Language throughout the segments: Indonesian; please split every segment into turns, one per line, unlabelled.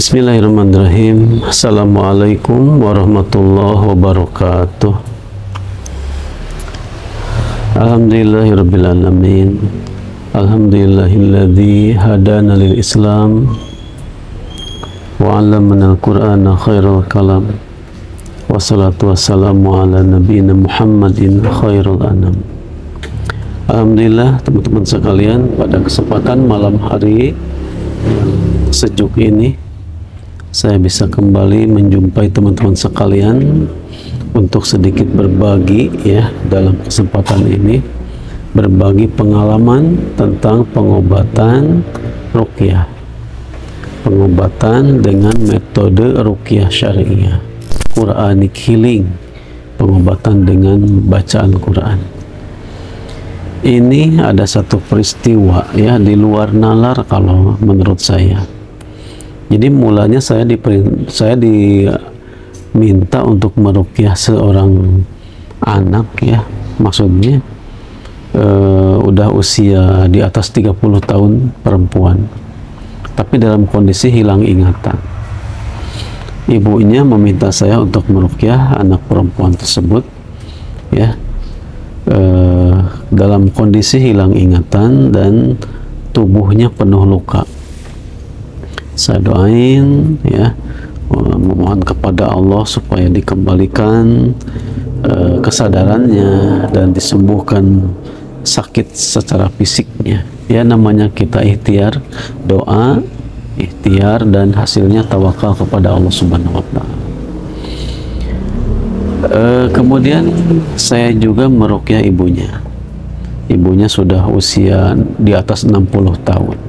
Bismillahirrahmanirrahim. Assalamualaikum warahmatullahi wabarakatuh. Alhamdulillahirabbil alamin. Alhamdulillahilladzi hadana lil Islam wa 'allamana al-Qur'ana khairul kalam. Wassalatu wassalamu ala nabiyyina Muhammadin khairul anam. Alhamdulillah teman-teman sekalian, pada kesempatan malam hari yang sejuk ini saya bisa kembali menjumpai teman-teman sekalian untuk sedikit berbagi ya dalam kesempatan ini, berbagi pengalaman tentang pengobatan ruqyah, pengobatan dengan metode ruqyah syariah, Quranic healing, pengobatan dengan bacaan Quran. Ini ada satu peristiwa ya di luar nalar kalau menurut saya. Jadi mulanya saya diminta untuk meruqyah seorang anak ya, maksudnya udah usia di atas 30 tahun perempuan, tapi dalam kondisi hilang ingatan. Ibunya meminta saya untuk meruqyah anak perempuan tersebut ya, dalam kondisi hilang ingatan dan tubuhnya penuh luka. Saya doain ya, memohon kepada Allah supaya dikembalikan kesadarannya dan disembuhkan sakit secara fisiknya ya. Namanya kita ikhtiar, doa ikhtiar, dan hasilnya tawakal kepada Allah Subhanahu wa Ta'ala. Kemudian saya juga meruqyah ibunya. Ibunya sudah usia di atas 60 tahun.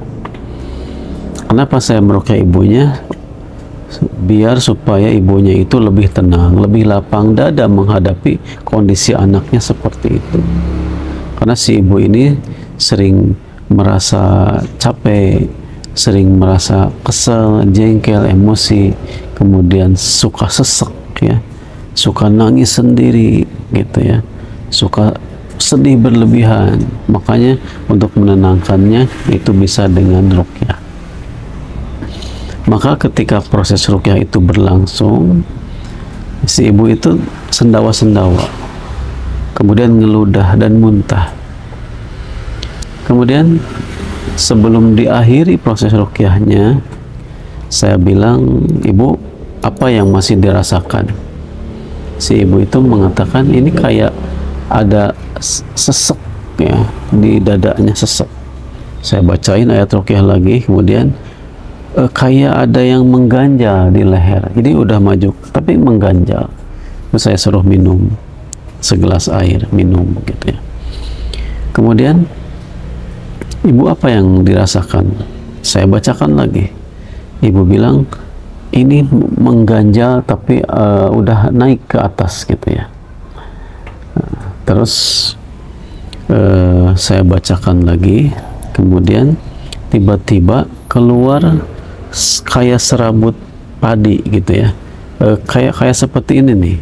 Kenapa saya meruqyah ibunya? Biar supaya ibunya itu lebih tenang, lebih lapang dada menghadapi kondisi anaknya seperti itu. Karena si ibu ini sering merasa capek, sering merasa kesel, jengkel, emosi, kemudian suka sesek ya, suka nangis sendiri gitu ya, suka sedih berlebihan. Makanya untuk menenangkannya itu bisa dengan ruqyah. Maka ketika proses ruqyah itu berlangsung, si ibu itu sendawa-sendawa, kemudian ngeludah dan muntah. Kemudian sebelum diakhiri proses ruqyahnya, saya bilang, "Ibu, apa yang masih dirasakan?" Si ibu itu mengatakan, "Ini kayak ada sesek ya, di dadanya sesek." Saya bacain ayat ruqyah lagi, kemudian kayak ada yang mengganjal di leher. Jadi udah maju tapi mengganjal. Terus saya suruh minum segelas air, minum gitu ya. Kemudian, "Ibu, apa yang dirasakan?" Saya bacakan lagi. Ibu bilang, "Ini mengganjal tapi udah naik ke atas gitu ya." Terus saya bacakan lagi, kemudian tiba-tiba keluar kayak serabut padi gitu ya, kayak seperti ini nih,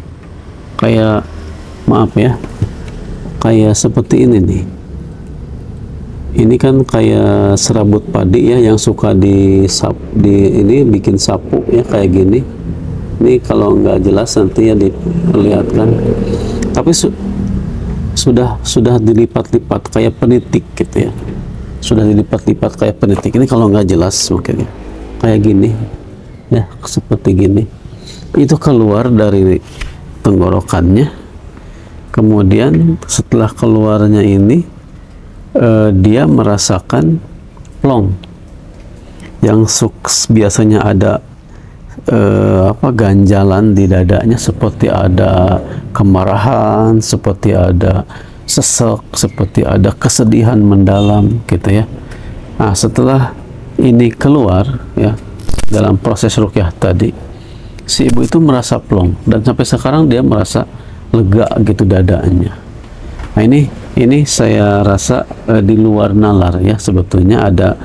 kayak maaf ya, kayak seperti ini nih. Ini kan kayak serabut padi ya, yang suka di ini bikin sapu ya, kayak gini. Ini kalau nggak jelas nanti ya diperlihatkan, tapi sudah dilipat-lipat kayak penitik gitu ya, sudah dilipat-lipat kayak penitik. Ini kalau nggak jelas makanya kayak gini ya, seperti gini. Itu keluar dari tenggorokannya. Kemudian setelah keluarnya ini dia merasakan plong yang biasanya ada ganjalan di dadanya, seperti ada kemarahan, seperti ada sesek, seperti ada kesedihan mendalam gitu ya. Nah, setelah ini keluar ya, dalam proses ruqyah tadi, si ibu itu merasa plong dan sampai sekarang dia merasa lega gitu dadanya. Nah, ini saya rasa di luar nalar ya, sebetulnya ada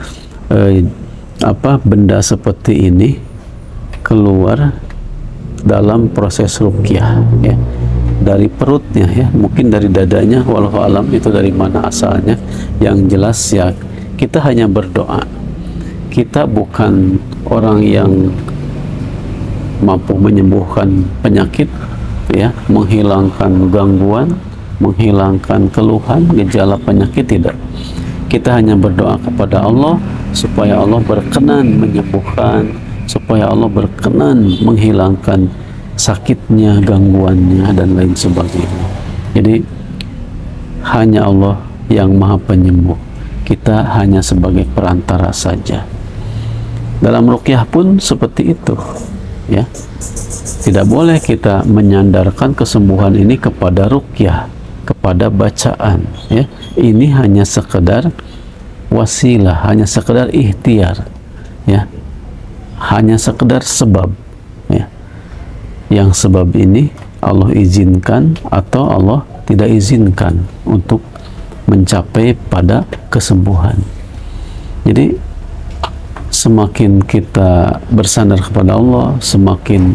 benda seperti ini keluar dalam proses ruqyah ya, dari perutnya ya, mungkin dari dadanya, walau alam itu dari mana asalnya. Yang jelas ya, kita hanya berdoa. Kita bukan orang yang mampu menyembuhkan penyakit, ya, menghilangkan gangguan, menghilangkan keluhan, gejala penyakit, tidak. Kita hanya berdoa kepada Allah supaya Allah berkenan menyembuhkan, supaya Allah berkenan menghilangkan sakitnya, gangguannya, dan lain sebagainya. Jadi hanya Allah yang Maha Penyembuh, kita hanya sebagai perantara saja. Dalam ruqyah pun seperti itu, ya. Tidak boleh kita menyandarkan kesembuhan ini kepada ruqyah, kepada bacaan, ya. Ini hanya sekedar wasilah, hanya sekedar ikhtiar, ya, hanya sekedar sebab, ya. Yang sebab ini Allah izinkan atau Allah tidak izinkan untuk mencapai pada kesembuhan. Jadi semakin kita bersandar kepada Allah, semakin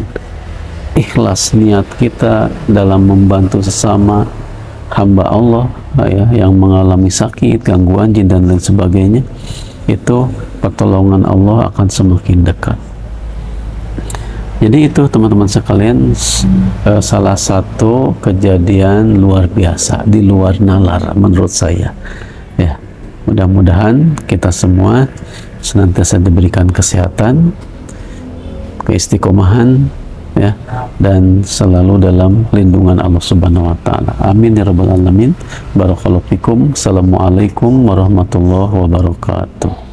ikhlas niat kita dalam membantu sesama hamba Allah, ya, yang mengalami sakit, gangguan jin dan lain sebagainya, itu pertolongan Allah akan semakin dekat. Jadi itu teman-teman sekalian, salah satu kejadian luar biasa, di luar nalar menurut saya, ya. Mudah-mudahan kita semua senantiasa diberikan kesehatan, keistiqomahan, ya, dan selalu dalam lindungan Allah Subhanahu wa taala. Amin ya rabbal alamin. Barakallahu fikum. Assalamualaikum warahmatullahi wabarakatuh.